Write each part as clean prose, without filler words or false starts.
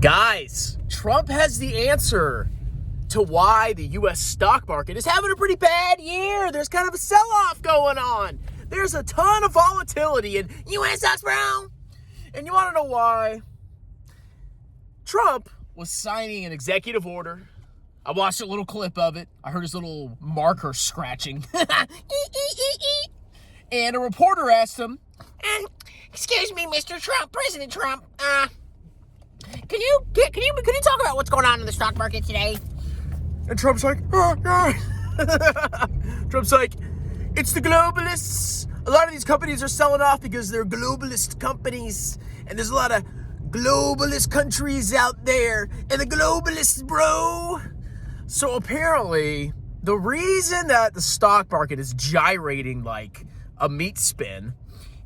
Guys, Trump has the answer to why the U.S. stock market is having a pretty bad year. There's kind of a sell-off going on. There's a ton of volatility in U.S. stocks, bro. And you want to know why? Trump was signing an executive order. I watched a little clip of it. I heard his little marker scratching. And a reporter asked him, Excuse me, Mr. Trump, President Trump, can you talk about what's going on in the stock market today? and Trump's like, Trump's like, it's the globalists. A lot of these companies are selling off because they're globalist companies. And there's a lot of globalist countries out there. And the globalists, bro. So apparently, the reason that the stock market is gyrating like a meat spin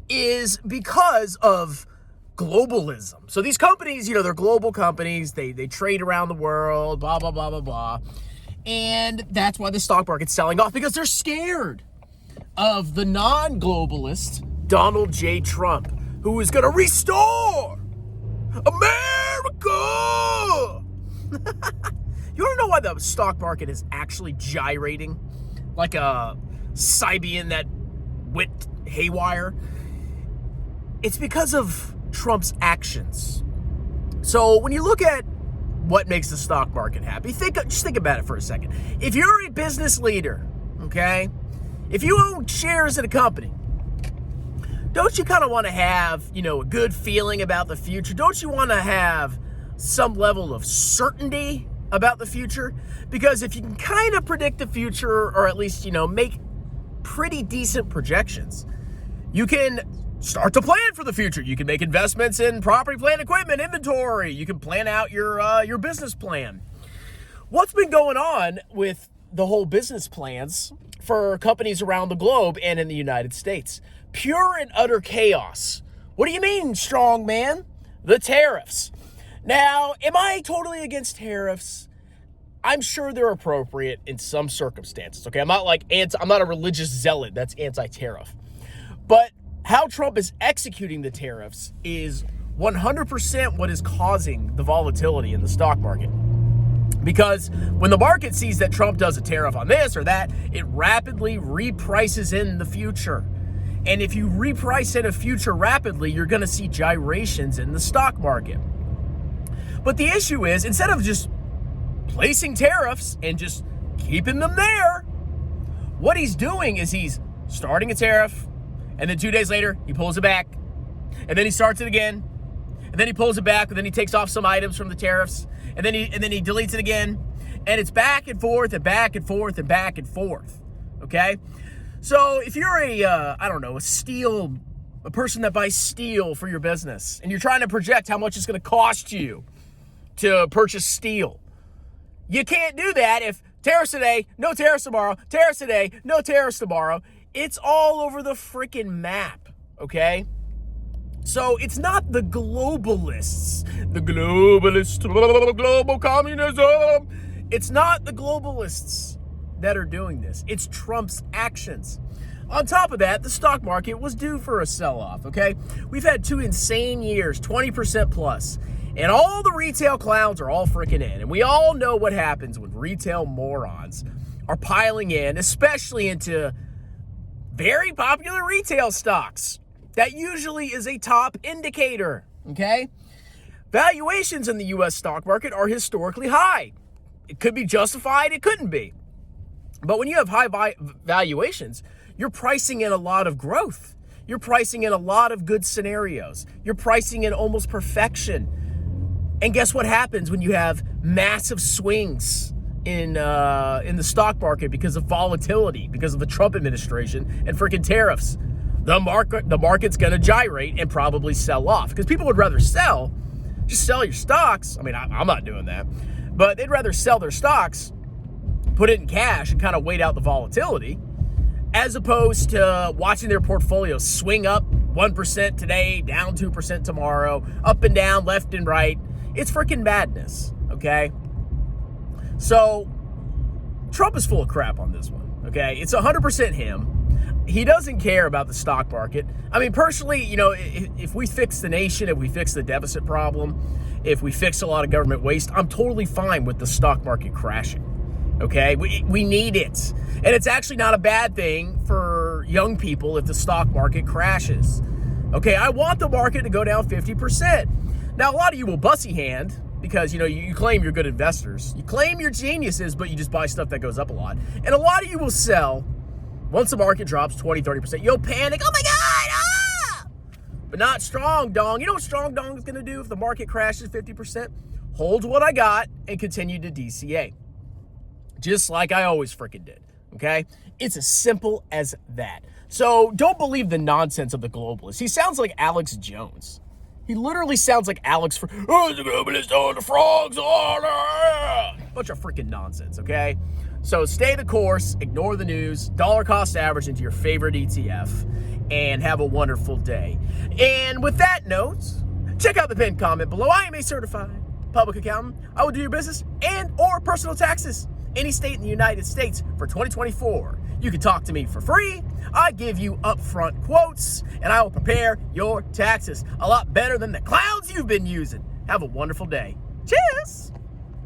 is because of globalism. So these companies, they're global companies. They trade around the world, blah, blah, blah, blah, blah. And that's why the stock market's selling off, because they're scared of the non-globalist Donald J. Trump, who is going to restore America. You want to know why the stock market is actually gyrating like a Sibian that went haywire? It's because of Trump's actions. So when you look at what makes the stock market happy, just think about it for a second. If you're a business leader, okay, if you own shares in a company, don't you kind of want to have, a good feeling about the future? Don't you want to have some level of certainty about the future? Because if you can kind of predict the future, or at least, make pretty decent projections, you can start to plan for the future. You can make investments in property, plant, equipment, inventory. You can plan out your business plan. What's been going on with the whole business plans for companies around the globe and in the United States? Pure and utter chaos. What do you mean, strong man? The tariffs. Now, am I totally against tariffs? I'm sure they're appropriate in some circumstances. Okay, I'm not a religious zealot that's anti-tariff. But how Trump is executing the tariffs is 100% what is causing the volatility in the stock market. Because when the market sees that Trump does a tariff on this or that, it rapidly reprices in the future. And if you reprice in a future rapidly, you're going to see gyrations in the stock market. But the issue is, instead of just placing tariffs and just keeping them there, what he's doing is he's starting a tariff, and then 2 days later, he pulls it back, and then he starts it again, and then he pulls it back, and then he takes off some items from the tariffs, and then he deletes it again, and it's back and forth and back and forth and back and forth. Okay, so if you're a person that buys steel for your business, and you're trying to project how much it's going to cost you to purchase steel, you can't do that if tariffs today, no tariffs tomorrow, tariffs today, no tariffs tomorrow. It's all over the freaking map, okay? So it's not the globalists, global communism. It's not the globalists that are doing this. It's Trump's actions. On top of that, the stock market was due for a sell-off, okay? We've had 2 insane years, 20% plus, and all the retail clowns are all freaking in. And we all know what happens when retail morons are piling in, especially into very popular retail stocks. That usually is a top indicator, okay? Valuations in the U.S. stock market are historically high. It could be justified, it couldn't be. But when you have high valuations, you're pricing in a lot of growth. You're pricing in a lot of good scenarios. You're pricing in almost perfection. And guess what happens when you have massive swings in the stock market because of volatility, because of the Trump administration and freaking tariffs? The market's going to gyrate and probably sell off, because people would rather just sell your stocks. I mean, I'm not doing that, but they'd rather sell their stocks, put it in cash, and kind of wait out the volatility, as opposed to watching their portfolio swing up 1% today, down 2% tomorrow, up and down, left and right. It's freaking madness, okay? So Trump is full of crap on this one, okay? It's 100% him. He doesn't care about the stock market. I mean, personally, if we fix the nation, if we fix the deficit problem, if we fix a lot of government waste, I'm totally fine with the stock market crashing. Okay, we need it. And it's actually not a bad thing for young people if the stock market crashes. Okay, I want the market to go down 50%. Now, a lot of you will bussy hand because, you claim you're good investors. You claim you're geniuses, but you just buy stuff that goes up a lot. And a lot of you will sell once the market drops 20, 30%. You'll panic, oh my God, ah! But not Strong Dong. You know what Strong Dong is going to do if the market crashes 50%? Hold what I got and continue to DCA. Just like I always freaking did, okay? It's as simple as that. So don't believe the nonsense of the globalist. He sounds like Alex Jones. He literally sounds like Alex the globalist, the frogs, bunch of freaking nonsense, okay? So stay the course, ignore the news, dollar cost average into your favorite ETF, and have a wonderful day. And with that note, check out the pinned comment below. I am a certified public accountant. I will do your business and or personal taxes any state in the United States for 2024. You can talk to me for free. I give you upfront quotes, and I will prepare your taxes a lot better than the clowns you've been using. Have a wonderful day. Cheers!